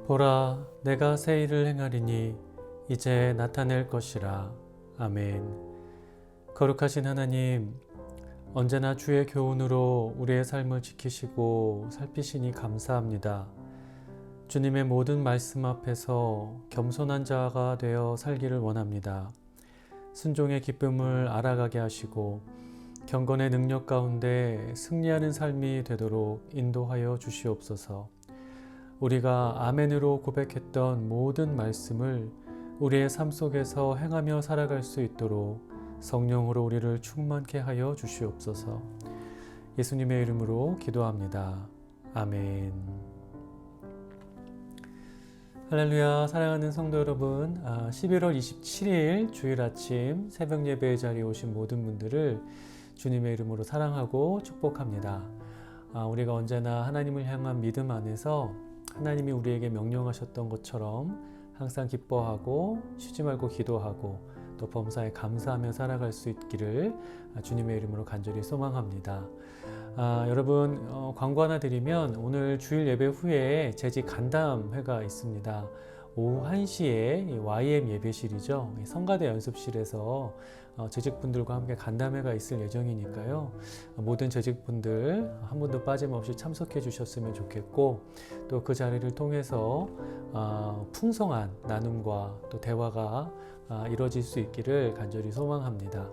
보라, 내가 새 일을 행하리니 이제 나타낼 것이라. 아멘. 거룩하신 하나님, 언제나 주의 교훈으로 우리의 삶을 지키시고 살피시니 감사합니다. 주님의 모든 말씀 앞에서 겸손한 자가 되어 살기를 원합니다. 순종의 기쁨을 알아가게 하시고 경건의 능력 가운데 승리하는 삶이 되도록 인도하여 주시옵소서. 우리가 아멘으로 고백했던 모든 말씀을 우리의 삶 속에서 행하며 살아갈 수 있도록 성령으로 우리를 충만케 하여 주시옵소서. 예수님의 이름으로 기도합니다. 아멘. 할렐루야. 사랑하는 성도 여러분, 11월 27일 주일 아침 새벽 예배의 자리에 오신 모든 분들을 주님의 이름으로 사랑하고 축복합니다. 우리가 언제나 하나님을 향한 믿음 안에서 하나님이 우리에게 명령하셨던 것처럼 항상 기뻐하고 쉬지 말고 기도하고 또 범사에 감사하며 살아갈 수 있기를 주님의 이름으로 간절히 소망합니다. 여러분, 광고 하나 드리면 오늘 주일 예배 후에 재직 간담회가 있습니다. 오후 1시에 YM 예배실이죠. 성가대 연습실에서 재직분들과 함께 간담회가 있을 예정이니까요. 모든 재직분들 한 분도 빠짐없이 참석해 주셨으면 좋겠고, 또 그 자리를 통해서 풍성한 나눔과 또 대화가 이루어질 수 있기를 간절히 소망합니다.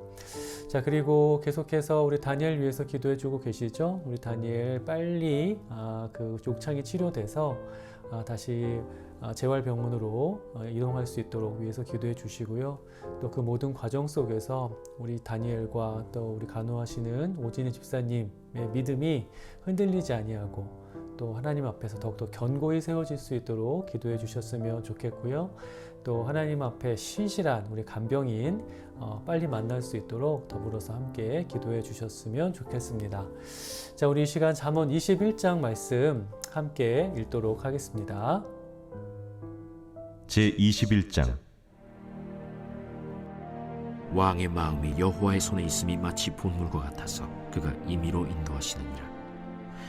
자, 그리고 계속해서 우리 다니엘 위해서 기도해 주고 계시죠? 우리 다니엘 빨리 그 욕창이 치료돼서 다시 재활병원으로 이동할 수 있도록 위해서 기도해 주시고요. 또 그 모든 과정 속에서 우리 다니엘과 또 우리 간호하시는 오진희 집사님의 믿음이 흔들리지 아니하고 또 하나님 앞에서 더욱더 견고히 세워질 수 있도록 기도해 주셨으면 좋겠고요. 또 하나님 앞에 신실한 우리 간병인 빨리 만날 수 있도록 더불어서 함께 기도해 주셨으면 좋겠습니다. 자, 우리 이 시간 잠언 21장 말씀 함께 읽도록 하겠습니다. 제21장. 왕의 마음이 여호와의 손에 있음이 마치 본물과 같아서 그가 임의로 인도하시느니라.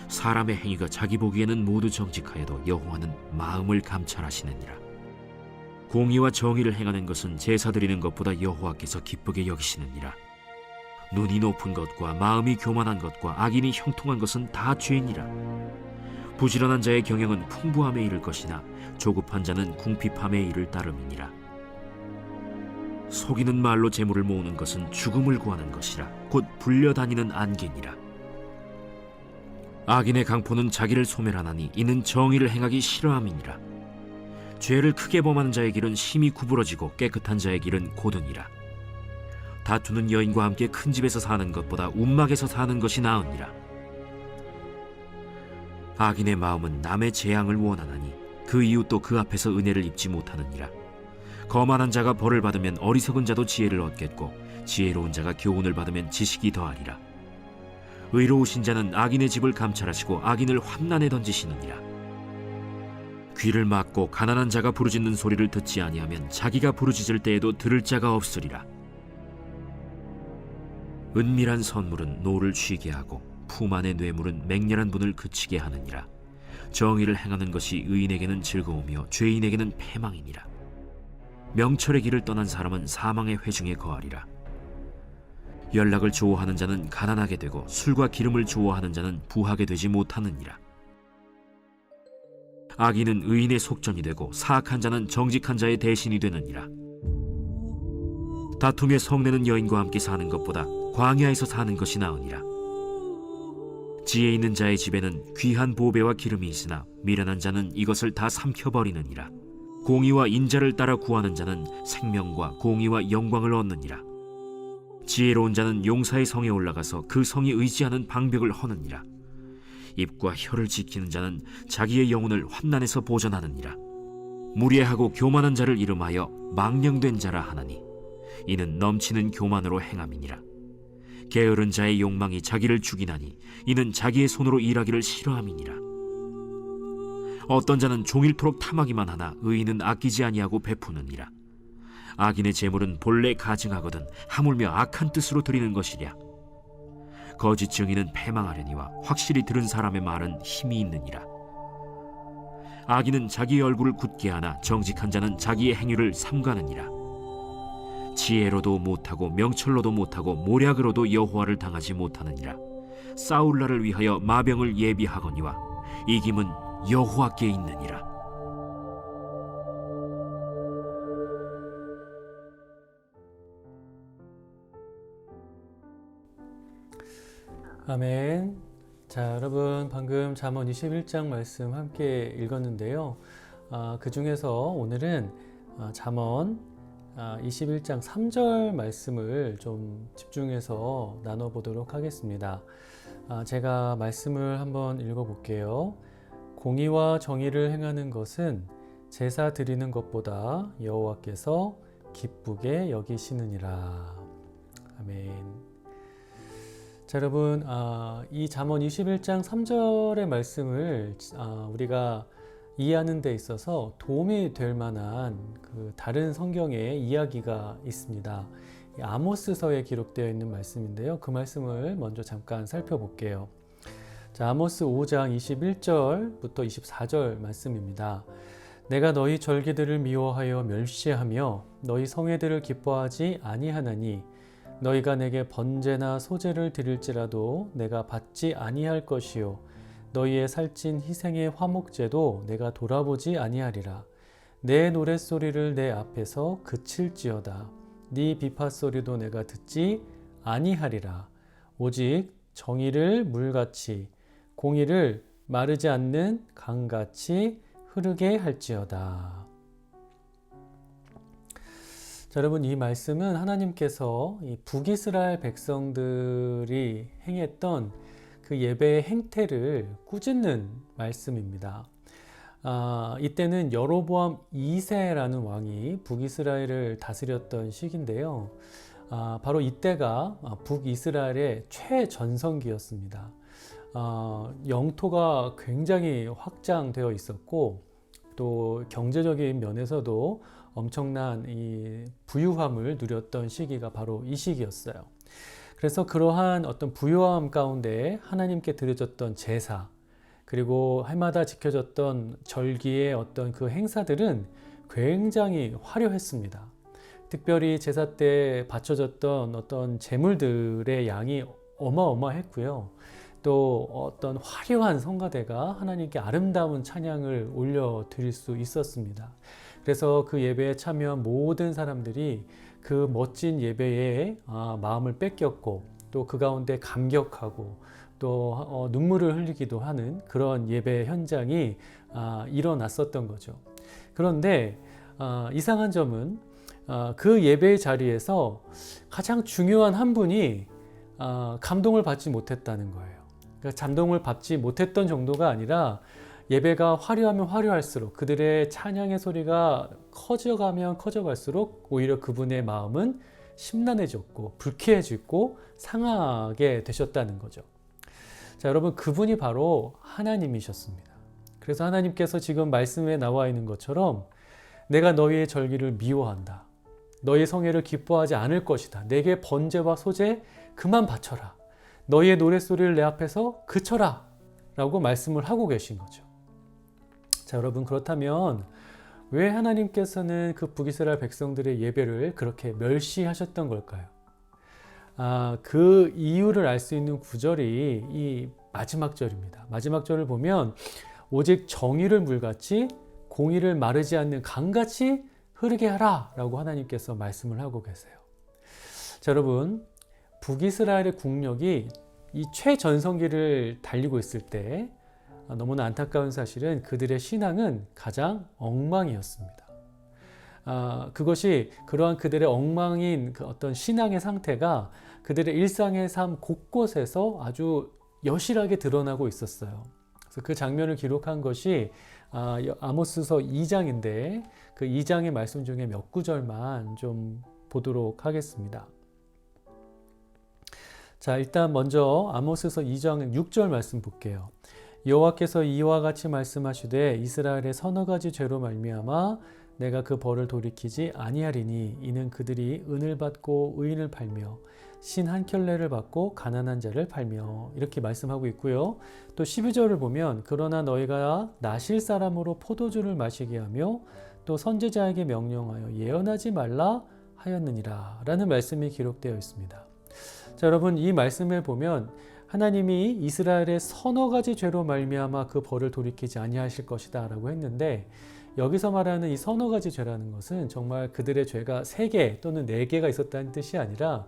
사람의 행위가 자기 보기에는 모두 정직하여도 여호와는 마음을 감찰하시느니라. 공의와 정의를 행하는 것은 제사 드리는 것보다 여호와께서 기쁘게 여기시느니라. 눈이 높은 것과 마음이 교만한 것과 악인이 형통한 것은 다 죄니라. 부지런한 자의 경영은 풍부함에 이를 것이나 조급한 자는 궁핍함에 이를 따름이니라. 속이는 말로 재물을 모으는 것은 죽음을 구하는 것이라. 곧 불려다니는 안개니라. 악인의 강포는 자기를 소멸하나니 이는 정의를 행하기 싫어함이니라. 죄를 크게 범하는 자의 길은 심히 구부러지고 깨끗한 자의 길은 고드니라. 다투는 여인과 함께 큰 집에서 사는 것보다 움막에서 사는 것이 나으니라. 악인의 마음은 남의 재앙을 원하나니 그 이웃도 그 앞에서 은혜를 입지 못하느니라. 거만한 자가 벌을 받으면 어리석은 자도 지혜를 얻겠고 지혜로운 자가 교훈을 받으면 지식이 더하리라. 의로우신 자는 악인의 집을 감찰하시고 악인을 환난에 던지시느니라. 귀를 막고 가난한 자가 부르짖는 소리를 듣지 아니하면 자기가 부르짖을 때에도 들을 자가 없으리라. 은밀한 선물은 노를 쉬게 하고 품 안의 뇌물은 맹렬한 분을 그치게 하느니라. 정의를 행하는 것이 의인에게는 즐거우며 죄인에게는 패망이니라. 명철의 길을 떠난 사람은 사망의 회중에 거하리라. 연락을 좋아하는 자는 가난하게 되고 술과 기름을 좋아하는 자는 부하게 되지 못하느니라. 악인은 의인의 속전이 되고 사악한 자는 정직한 자의 대신이 되느니라. 다툼에 성내는 여인과 함께 사는 것보다 광야에서 사는 것이 나으니라. 지혜 있는 자의 집에는 귀한 보배와 기름이 있으나 미련한 자는 이것을 다 삼켜버리느니라. 공의와 인자를 따라 구하는 자는 생명과 공의와 영광을 얻느니라. 지혜로운 자는 용사의 성에 올라가서 그 성이 의지하는 방벽을 허느니라. 입과 혀를 지키는 자는 자기의 영혼을 환난에서 보전하느니라. 무례하고 교만한 자를 이름하여 망령된 자라 하나니 이는 넘치는 교만으로 행함이니라. 게으른 자의 욕망이 자기를 죽이나니 이는 자기의 손으로 일하기를 싫어함이니라. 어떤 자는 종일토록 탐하기만 하나 의인은 아끼지 아니하고 베푸느니라. 악인의 재물은 본래 가증하거든 하물며 악한 뜻으로 드리는 것이랴. 거짓 증인은 패망하려니와 확실히 들은 사람의 말은 힘이 있느니라. 악인은 자기의 얼굴을 굳게 하나 정직한 자는 자기의 행위를 삼가느니라. 지혜로도 못하고 명철로도 못하고 모략으로도 여호와를 당하지 못하느니라. 싸울 날을 위하여 마병을 예비하거니와 이김은 여호와께 있느니라. 아멘. 자, 여러분 방금 잠언 21장 말씀 함께 읽었는데요. 그 중에서 오늘은 잠언 21장 3절 말씀을 좀 집중해서 나눠보도록 하겠습니다. 제가 말씀을 한번 읽어볼게요. 공의와 정의를 행하는 것은 제사 드리는 것보다 여호와께서 기쁘게 여기시느니라. 아멘. 자, 여러분, 이 잠언 21장 3절의 말씀을 우리가 이해하는 데 있어서 도움이 될 만한 그 다른 성경의 이야기가 있습니다. 아모스서에 기록되어 있는 말씀인데요. 그 말씀을 먼저 잠깐 살펴볼게요. 자, 아모스 5장 21절부터 24절 말씀입니다. 내가 너희 절기들을 미워하여 멸시하며 너희 성회들을 기뻐하지 아니하나니 너희가 내게 번제나 소제를 드릴지라도 내가 받지 아니할 것이요 너희의 살찐 희생의 화목제도 내가 돌아보지 아니하리라. 내 노랫소리를 내 앞에서 그칠지어다. 네 비파소리도 내가 듣지 아니하리라. 오직 정의를 물같이 공의를 마르지 않는 강같이 흐르게 할지어다. 자, 여러분, 이 말씀은 하나님께서 이 북이스라엘 백성들이 행했던 그 예배의 행태를 꾸짖는 말씀입니다. 이때는 여로보암 2세라는 왕이 북이스라엘을 다스렸던 시기인데요. 바로 이때가 북이스라엘의 최전성기였습니다. 영토가 굉장히 확장되어 있었고 또 경제적인 면에서도 엄청난 이 부유함을 누렸던 시기가 바로 이 시기였어요. 그래서 그러한 어떤 부유함 가운데 하나님께 드려졌던 제사, 그리고 해마다 지켜졌던 절기의 어떤 그 행사들은 굉장히 화려했습니다. 특별히 제사 때 바쳐졌던 어떤 제물들의 양이 어마어마했고요. 또 어떤 화려한 성가대가 하나님께 아름다운 찬양을 올려드릴 수 있었습니다. 그래서 그 예배에 참여한 모든 사람들이 그 멋진 예배에 마음을 뺏겼고 또 그 가운데 감격하고 또 눈물을 흘리기도 하는 그런 예배 현장이 일어났었던 거죠. 그런데 이상한 점은 그 예배의 자리에서 가장 중요한 한 분이 감동을 받지 못했다는 거예요. 그러니까 감동을 받지 못했던 정도가 아니라 예배가 화려하면 화려할수록 그들의 찬양의 소리가 커져가면 커져갈수록 오히려 그분의 마음은 심란해졌고 불쾌해지고 상하게 되셨다는 거죠. 자, 여러분, 그분이 바로 하나님이셨습니다. 그래서 하나님께서 지금 말씀에 나와 있는 것처럼 내가 너희의 절기를 미워한다. 너희의 성회를 기뻐하지 않을 것이다. 내게 번제와 소제 그만 바쳐라. 너희의 노랫소리를 내 앞에서 그쳐라. 라고 말씀을 하고 계신 거죠. 자, 여러분, 그렇다면 왜 하나님께서는 그 북이스라엘 백성들의 예배를 그렇게 멸시하셨던 걸까요? 그 이유를 알 수 있는 구절이 이 마지막 절입니다. 마지막 절을 보면 오직 정의를 물같이 공의를 마르지 않는 강같이 흐르게 하라 라고 하나님께서 말씀을 하고 계세요. 자, 여러분, 북이스라엘의 국력이 이 최전성기를 달리고 있을 때 너무나 안타까운 사실은 그들의 신앙은 가장 엉망이었습니다. 그것이 그러한 그들의 엉망인 그 어떤 신앙의 상태가 그들의 일상의 삶 곳곳에서 아주 여실하게 드러나고 있었어요. 그래서 그 장면을 기록한 것이 아모스서 2장인데 그 2장의 말씀 중에 몇 구절만 좀 보도록 하겠습니다. 자, 일단 먼저 아모스서 2장 6절 말씀 볼게요. 여호와께서 이와 같이 말씀하시되 이스라엘의 서너 가지 죄로 말미암아 내가 그 벌을 돌이키지 아니하리니 이는 그들이 은을 받고 의인을 팔며 신 한 켤레를 받고 가난한 자를 팔며 이렇게 말씀하고 있고요. 또 12절을 보면 그러나 너희가 나실 사람으로 포도주를 마시게 하며 또 선지자에게 명령하여 예언하지 말라 하였느니라 라는 말씀이 기록되어 있습니다. 자, 여러분 이 말씀을 보면 하나님이 이스라엘의 서너 가지 죄로 말미암아 그 벌을 돌이키지 아니하실 것이다 라고 했는데 여기서 말하는 이 서너 가지 죄라는 것은 정말 그들의 죄가 3개 또는 4개가 있었다는 뜻이 아니라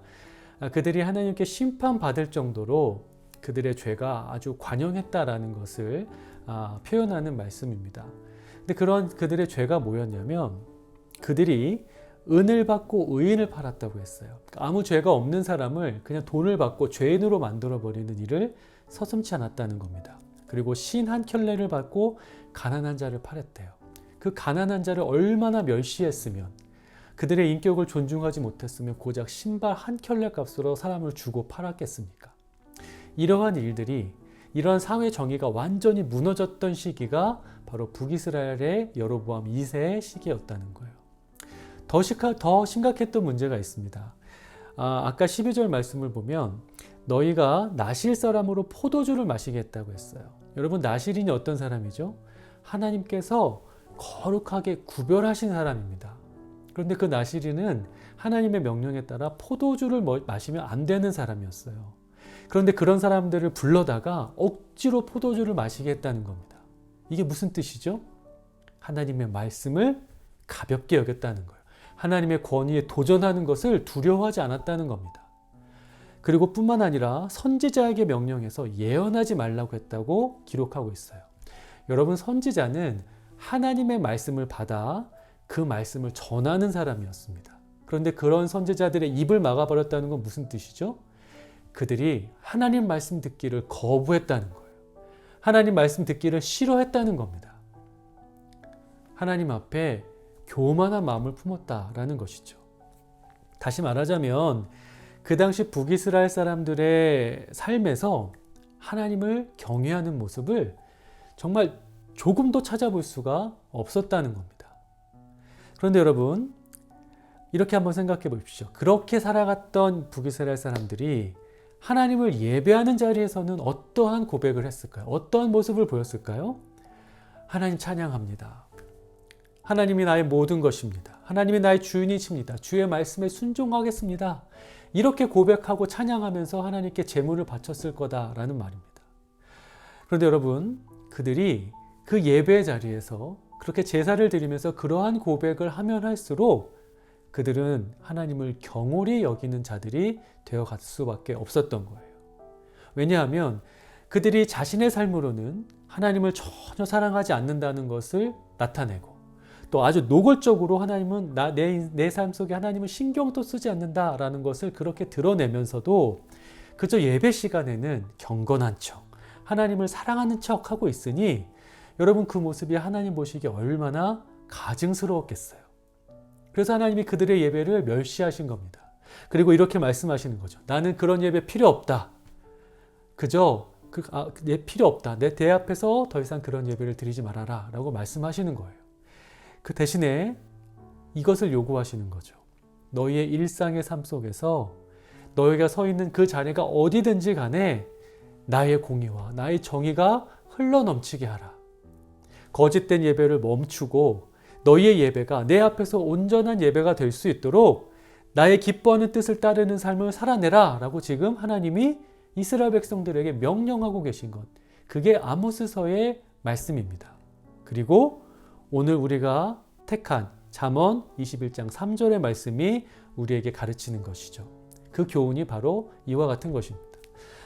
그들이 하나님께 심판받을 정도로 그들의 죄가 아주 관영했다라는 것을 표현하는 말씀입니다. 근데 그런 그들의 죄가 뭐였냐면 그들이 은을 받고 의인을 팔았다고 했어요. 아무 죄가 없는 사람을 그냥 돈을 받고 죄인으로 만들어버리는 일을 서슴지 않았다는 겁니다. 그리고 신 한 켤레를 받고 가난한 자를 팔았대요. 그 가난한 자를 얼마나 멸시했으면 그들의 인격을 존중하지 못했으면 고작 신발 한 켤레 값으로 사람을 주고 팔았겠습니까? 이러한 일들이 이러한 사회 정의가 완전히 무너졌던 시기가 바로 북이스라엘의 여로보암 2세의 시기였다는 거예요. 더 심각했던 문제가 있습니다. 아까 12절 말씀을 보면 너희가 나실 사람으로 포도주를 마시겠다고 했어요. 여러분 나실인이 어떤 사람이죠? 하나님께서 거룩하게 구별하신 사람입니다. 그런데 그 나실인은 하나님의 명령에 따라 포도주를 마시면 안 되는 사람이었어요. 그런데 그런 사람들을 불러다가 억지로 포도주를 마시게 했다는 겁니다. 이게 무슨 뜻이죠? 하나님의 말씀을 가볍게 여겼다는 거예요. 하나님의 권위에 도전하는 것을 두려워하지 않았다는 겁니다. 그리고 뿐만 아니라 선지자에게 명령해서 예언하지 말라고 했다고 기록하고 있어요. 여러분 선지자는 하나님의 말씀을 받아 그 말씀을 전하는 사람이었습니다. 그런데 그런 선지자들의 입을 막아버렸다는 건 무슨 뜻이죠? 그들이 하나님 말씀 듣기를 거부했다는 거예요. 하나님 말씀 듣기를 싫어했다는 겁니다. 하나님 앞에 교만한 마음을 품었다라는 것이죠. 다시 말하자면 그 당시 북이스라엘 사람들의 삶에서 하나님을 경외하는 모습을 정말 조금도 찾아볼 수가 없었다는 겁니다. 그런데 여러분 이렇게 한번 생각해 보십시오. 그렇게 살아갔던 북이스라엘 사람들이 하나님을 예배하는 자리에서는 어떠한 고백을 했을까요? 어떠한 모습을 보였을까요? 하나님 찬양합니다. 하나님이 나의 모든 것입니다. 하나님이 나의 주인이십니다. 주의 말씀에 순종하겠습니다. 이렇게 고백하고 찬양하면서 하나님께 제물을 바쳤을 거다라는 말입니다. 그런데 여러분 그들이 그 예배 자리에서 그렇게 제사를 드리면서 그러한 고백을 하면 할수록 그들은 하나님을 경홀히 여기는 자들이 되어갈 수밖에 없었던 거예요. 왜냐하면 그들이 자신의 삶으로는 하나님을 전혀 사랑하지 않는다는 것을 나타내고 또 아주 노골적으로 하나님은 내 삶 속에 하나님을 신경도 쓰지 않는다라는 것을 그렇게 드러내면서도 그저 예배 시간에는 경건한 척, 하나님을 사랑하는 척 하고 있으니 여러분 그 모습이 하나님 보시기에 얼마나 가증스러웠겠어요. 그래서 하나님이 그들의 예배를 멸시하신 겁니다. 그리고 이렇게 말씀하시는 거죠. 나는 그런 예배 필요 없다. 그저 필요 없다. 내 앞에서 더 이상 그런 예배를 드리지 말아라 라고 말씀하시는 거예요. 그 대신에 이것을 요구하시는 거죠. 너희의 일상의 삶 속에서 너희가 서 있는 그 자리가 어디든지 간에 나의 공의와 나의 정의가 흘러넘치게 하라. 거짓된 예배를 멈추고 너희의 예배가 내 앞에서 온전한 예배가 될 수 있도록 나의 기뻐하는 뜻을 따르는 삶을 살아내라 라고 지금 하나님이 이스라엘 백성들에게 명령하고 계신 것, 그게 아모스서의 말씀입니다. 그리고 오늘 우리가 택한 잠언 21장 3절의 말씀이 우리에게 가르치는 것이죠. 그 교훈이 바로 이와 같은 것입니다.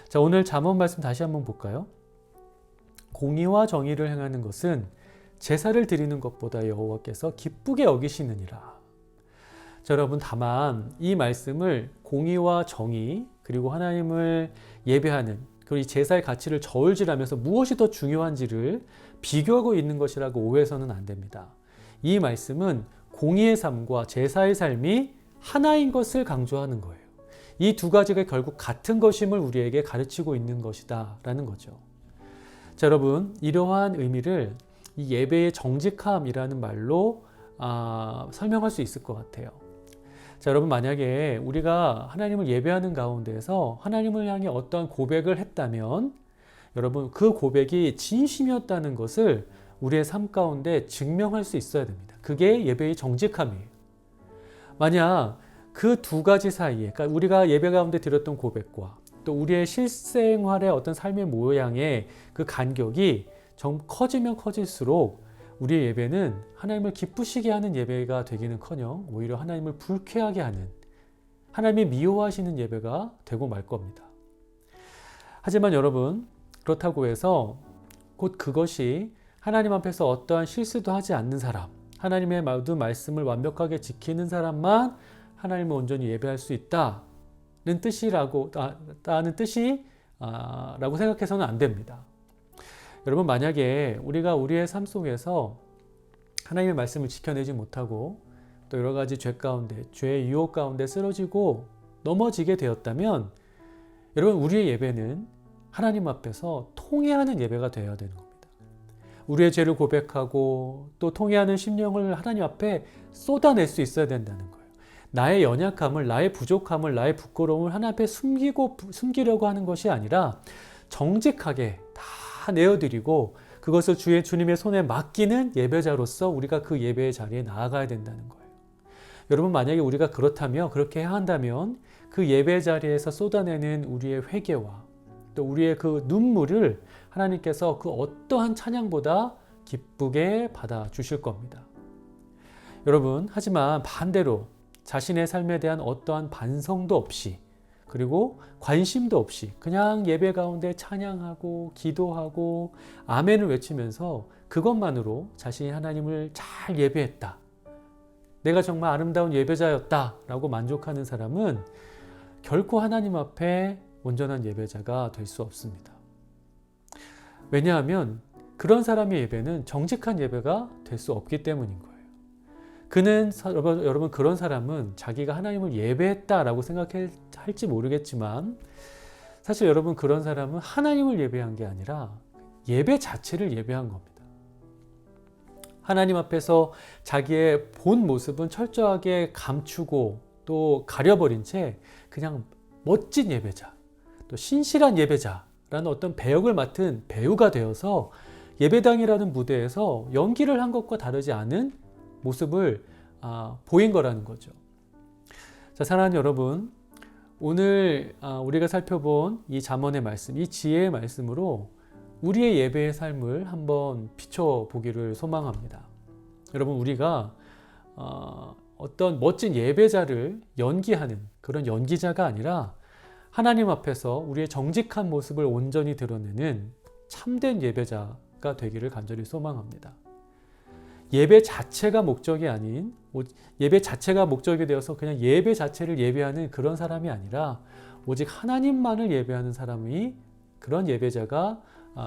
자, 오늘 잠언 말씀 다시 한번 볼까요? 공의와 정의를 행하는 것은 제사를 드리는 것보다 여호와께서 기쁘게 여기시느니라. 자, 여러분 다만 이 말씀을 공의와 정의 그리고 하나님을 예배하는 그리고 이 제사의 가치를 저울질하면서 무엇이 더 중요한지를 비교하고 있는 것이라고 오해해서는 안 됩니다. 이 말씀은 공의의 삶과 제사의 삶이 하나인 것을 강조하는 거예요. 이 두 가지가 결국 같은 것임을 우리에게 가르치고 있는 것이다 라는 거죠. 자, 여러분 이러한 의미를 이 예배의 정직함이라는 말로 설명할 수 있을 것 같아요. 자, 여러분 만약에 우리가 하나님을 예배하는 가운데서 하나님을 향해 어떠한 고백을 했다면 여러분 그 고백이 진심이었다는 것을 우리의 삶 가운데 증명할 수 있어야 됩니다. 그게 예배의 정직함이에요. 만약 그 두 가지 사이에, 그러니까 우리가 예배 가운데 드렸던 고백과 또 우리의 실생활의 어떤 삶의 모양의 그 간격이 좀 커지면 커질수록 우리의 예배는 하나님을 기쁘시게 하는 예배가 되기는커녕 오히려 하나님을 불쾌하게 하는, 하나님이 미워하시는 예배가 되고 말 겁니다. 하지만 여러분, 그렇다고 해서 곧 그것이 하나님 앞에서 어떠한 실수도 하지 않는 사람, 하나님의 모든 말씀을 완벽하게 지키는 사람만 하나님을 온전히 예배할 수 있다는 라고 생각해서는 안 됩니다. 여러분 만약에 우리가 우리의 삶 속에서 하나님의 말씀을 지켜내지 못하고 또 여러 가지 죄 가운데, 죄의 유혹 가운데 쓰러지고 넘어지게 되었다면 여러분 우리의 예배는 하나님 앞에서 통회하는 예배가 되어야 되는 겁니다. 우리의 죄를 고백하고 또 통회하는 심령을 하나님 앞에 쏟아낼 수 있어야 된다는 거예요. 나의 연약함을, 나의 부족함을, 나의 부끄러움을 하나님 앞에 숨기려고 하는 것이 아니라 정직하게 다 내어드리고 그것을 주님의 손에 맡기는 예배자로서 우리가 그 예배의 자리에 나아가야 된다는 거예요. 여러분 만약에 우리가 그렇게 해야 한다면 그 예배 자리에서 쏟아내는 우리의 회개와 또 우리의 그 눈물을 하나님께서 그 어떠한 찬양보다 기쁘게 받아주실 겁니다. 여러분, 하지만 반대로 자신의 삶에 대한 어떠한 반성도 없이 그리고 관심도 없이 그냥 예배 가운데 찬양하고 기도하고 아멘을 외치면서 그것만으로 자신이 하나님을 잘 예배했다, 내가 정말 아름다운 예배자였다 라고 만족하는 사람은 결코 하나님 앞에 온전한 예배자가 될 수 없습니다. 왜냐하면 그런 사람의 예배는 정직한 예배가 될 수 없기 때문인 거예요. 여러분 그런 사람은 자기가 하나님을 예배했다라고 생각할지 모르겠지만 사실 여러분 그런 사람은 하나님을 예배한 게 아니라 예배 자체를 예배한 겁니다. 하나님 앞에서 자기의 본 모습은 철저하게 감추고 또 가려버린 채 그냥 멋진 예배자, 또 신실한 예배자라는 어떤 배역을 맡은 배우가 되어서 예배당이라는 무대에서 연기를 한 것과 다르지 않은 모습을 보인 거라는 거죠. 자, 사랑하는 여러분, 오늘 우리가 살펴본 이 잠언의 말씀, 이 지혜의 말씀으로 우리의 예배의 삶을 한번 비춰보기를 소망합니다. 여러분 우리가 어떤 멋진 예배자를 연기하는 그런 연기자가 아니라 하나님 앞에서 우리의 정직한 모습을 온전히 드러내는 참된 예배자가 되기를 간절히 소망합니다. 예배 자체가 목적이 아닌, 예배 자체가 목적이 되어서 그냥 예배 자체를 예배하는 그런 사람이 아니라 오직 하나님만을 예배하는 사람이 그런 예배자가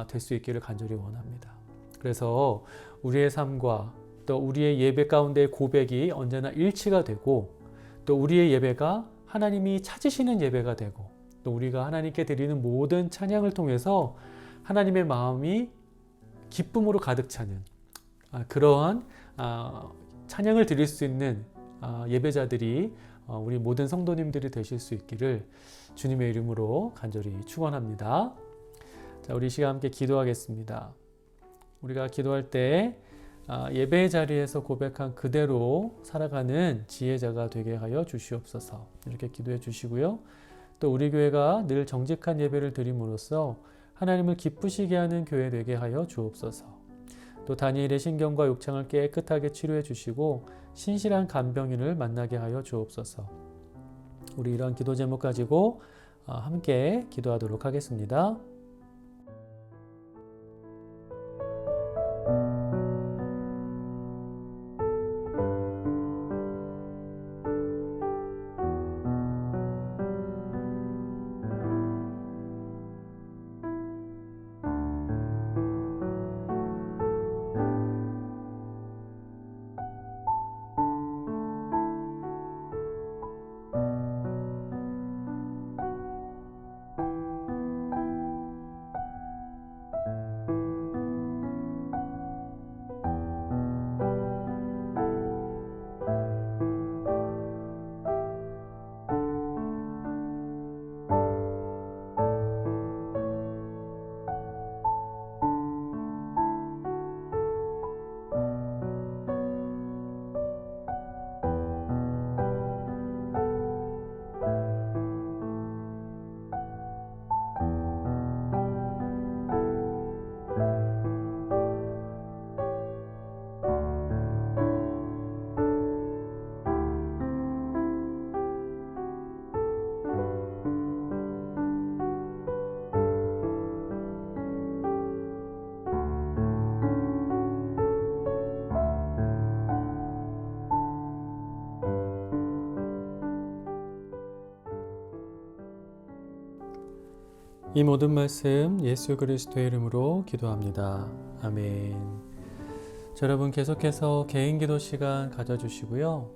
될 수 있기를 간절히 원합니다. 그래서 우리의 삶과 또 우리의 예배 가운데의 고백이 언제나 일치가 되고 또 우리의 예배가 하나님이 찾으시는 예배가 되고 또 우리가 하나님께 드리는 모든 찬양을 통해서 하나님의 마음이 기쁨으로 가득 차는 그러한 찬양을 드릴 수 있는 예배자들이 우리 모든 성도님들이 되실 수 있기를 주님의 이름으로 간절히 축원합니다. 자, 우리 시간 함께 기도하겠습니다. 우리가 기도할 때 예배의 자리에서 고백한 그대로 살아가는 지혜자가 되게 하여 주시옵소서. 이렇게 기도해 주시고요. 또 우리 교회가 늘 정직한 예배를 드림으로써 하나님을 기쁘시게 하는 교회 되게 하여 주옵소서. 또 다니엘의 신경과 욕창을 깨끗하게 치료해 주시고 신실한 간병인을 만나게 하여 주옵소서. 우리 이런 기도 제목 가지고 함께 기도하도록 하겠습니다. 이 모든 말씀 예수 그리스도의 이름으로 기도합니다. 아멘. 자, 여러분 계속해서 개인 기도 시간 가져주시고요.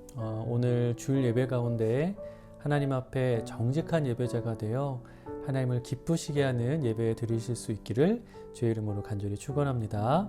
오늘 주일 예배 가운데 하나님 앞에 정직한 예배자가 되어 하나님을 기쁘시게 하는 예배 드리실 수 있기를 주의 이름으로 간절히 축원합니다.